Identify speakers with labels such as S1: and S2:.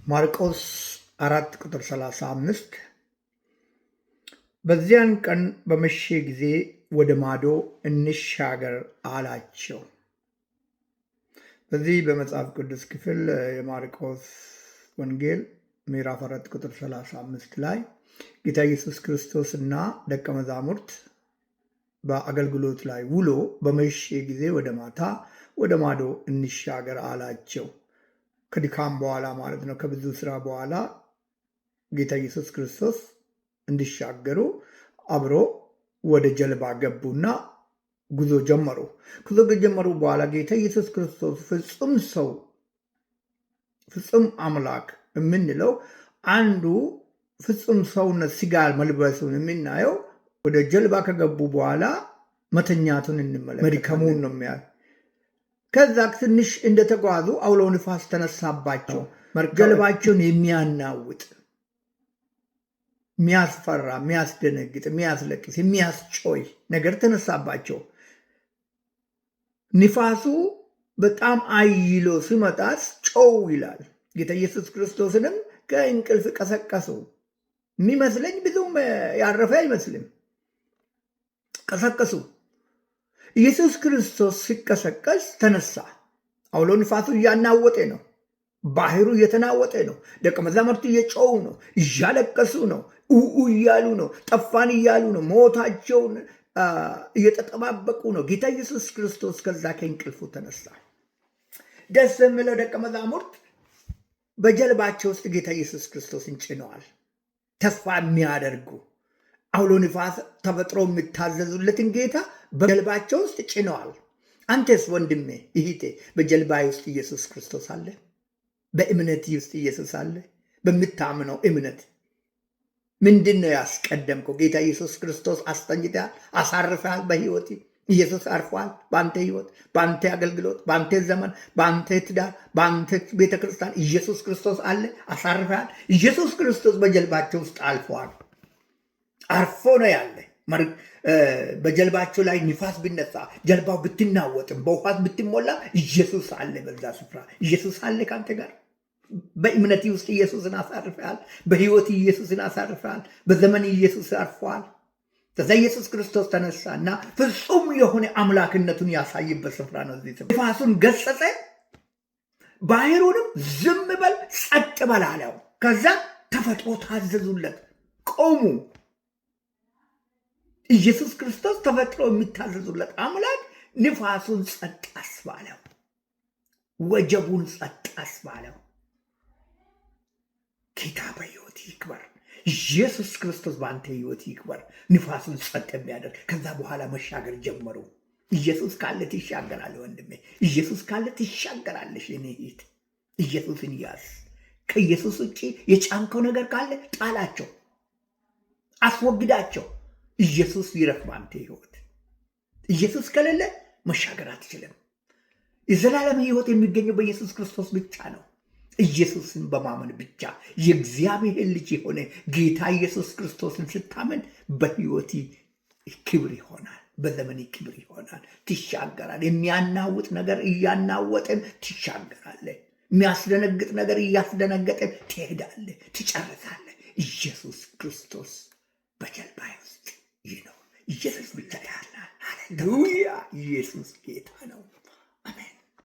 S1: ማርቆስ 4:35 በዚያን ቀን በመሸ ጊዜ ወደ ማዶ እንሻገር አላቸው። በዚህ በመጽሐፍ ቅዱስ ክፍል የማርቆስ ወንጌል ምዕራፍ 4:35 ላይ ጌታ ኢየሱስ ክርስቶስ እና ደቀ መዛሙርት በአገልግሎት ላይ ውሎ በመሸ ጊዜ ወደ ማዶ እንሻገር አላቸው። ከድካም በኋላ ማለት ነው። ከብዙ ስራ በኋላ ጌታ ኢየሱስ ክርስቶስ እንዲሻገሩ አብሮ ወደ ጀልባ ገቡና ጉዞ ጀመሩ። ጉዞ ከጀመሩ በኋላ ጌታ ኢየሱስ ክርስቶስ ፍጹም ሰው ፍጹም አምላክ የምንለው አንዱ ፍጹም ሰውነት ስጋ መልበሱን የምናየው ወደ ጀልባ ከገቡ በኋላ መተኛቱን እንመለከታለን። መድከሙን ነው የሚያ ከዛ ትንሽ እንደተጓዙ አውሎ ንፋስ ተነሳባቸው። ጀልባቸውን የሚያናውጥ የሚያስፈራ፣ የሚያስደነግጥ፣ የሚያስለቅስ፣ የሚያስጮይ ነገር ተነሳባቸው። ንፋሱ በጣም አይሎ ሲመጣ ጮው ይላል። ጌታ ኢየሱስ ክርስቶስንም ከእንቅልፍ ቀሰቀሱ። የሚመስለኝ ብዙም ያረፈ አይመስልም። ቀሰቀሱ። ኢየሱስ ክርስቶስ ሲቀሰቀስ ተነሳ። አውሎ ንፋሱ እያናወጠ ነው። ባህሩ እየተናወጠ ነው። ደቀ መዛሙርቱ እየጮሁ ነው። እያለቀሱ ነው። እያሉ ነው። ጠፋን እያሉ ነው። ሞታቸውን እየተጠባበቁ ነው። ጌታ ኢየሱስ ክርስቶስ ከዛ ከእንቅልፉ ተነሳ። ደስ የሚለው ደቀ መዛሙርት በጀልባቸው ውስጥ ጌታ ኢየሱስ ክርስቶስን ጭነዋል። ተስፋ የሚያደርጉ አውሎ ንፋስ ተፈጥሮ የሚታዘዙለትን ጌታ በጀልባቸው ውስጥ ጭነዋል። አንተስ ወንድሜ እህቴ፣ በጀልባ ውስጥ ኢየሱስ ክርስቶስ አለ? በእምነት ውስጥ ኢየሱስ አለ? በምታምነው እምነት ምንድን ነው ያስቀደምከው? ጌታ ኢየሱስ ክርስቶስ አስተኝተሃል፣ አሳርፈሃል። በህይወት ኢየሱስ አርፏል። በአንተ ህይወት፣ በአንተ አገልግሎት፣ በአንተ ዘመን፣ በአንተ ትዳር፣ በአንተ ቤተክርስቲያን ኢየሱስ ክርስቶስ አለ፣ አሳርፈሃል። ኢየሱስ ክርስቶስ በጀልባቸው ውስጥ አልፈዋል። አርፎ ነው ያለ። በጀልባቸው ላይ ንፋስ ቢነሳ፣ ጀልባው ብትናወጥም፣ በውሃ ብትሞላ ኢየሱስ አለ በዛ ስፍራ። ኢየሱስ አለ ከአንተ ጋር። በእምነት ውስጥ ኢየሱስን አሳርፈሃል። በህይወት ኢየሱስን አሳርፈሃል። በዘመን ኢየሱስ አርፈዋል። ከዛ ኢየሱስ ክርስቶስ ተነሳ እና ፍጹም የሆነ አምላክነቱን ያሳይበት ስፍራ ነው። እዚህ ስፍራ ንፋሱን ገሰጸ፣ ባህሩንም ዝም በል ጸጥ በል አለው። ከዛ ተፈጥሮ ታዘዙለት፣ ቆሙ። ኢየሱስ ክርስቶስ ተፈጥሮ የሚታዘዙለት አምላክ ንፋሱን ጸጥ አስባለው፣ ወጀቡን ጸጥ አስባለው። ጌታ በሕይወት ይክበር። ኢየሱስ ክርስቶስ በአንተ ሕይወት ይክበር። ንፋሱን ጸጥ የሚያደርግ ከዛ በኋላ መሻገር ጀመሩ። ኢየሱስ ካለ ትሻገራለህ ወንድሜ። ኢየሱስ ካለ ትሻገራለሽ የኔ እህት። ኢየሱስን ያዝ። ከኢየሱስ ውጭ የጫንከው ነገር ካለ ጣላቸው፣ አስወግዳቸው። ኢየሱስ ይረፍ በአንተ ሕይወት። ኢየሱስ ከሌለ መሻገር አትችልም። የዘላለም ሕይወት የሚገኘው በኢየሱስ ክርስቶስ ብቻ ነው። ኢየሱስን በማመን ብቻ የእግዚአብሔር ልጅ የሆነ ጌታ ኢየሱስ ክርስቶስን ስታመን በሕይወት ክብር ይሆናል፣ በዘመን ክብር ይሆናል። ትሻገራል። የሚያናውጥ ነገር እያናወጠን ትሻገራለህ። የሚያስደነግጥ ነገር እያስደነገጠን ትሄዳለህ፣ ትጨርሳለህ። ኢየሱስ ክርስቶስ በጀልባ ውስጥ ይኖር። ኢየሱስ ብቻ ያለ። ሃሌሉያ! ኢየሱስ ጌታ ነው። አሜን።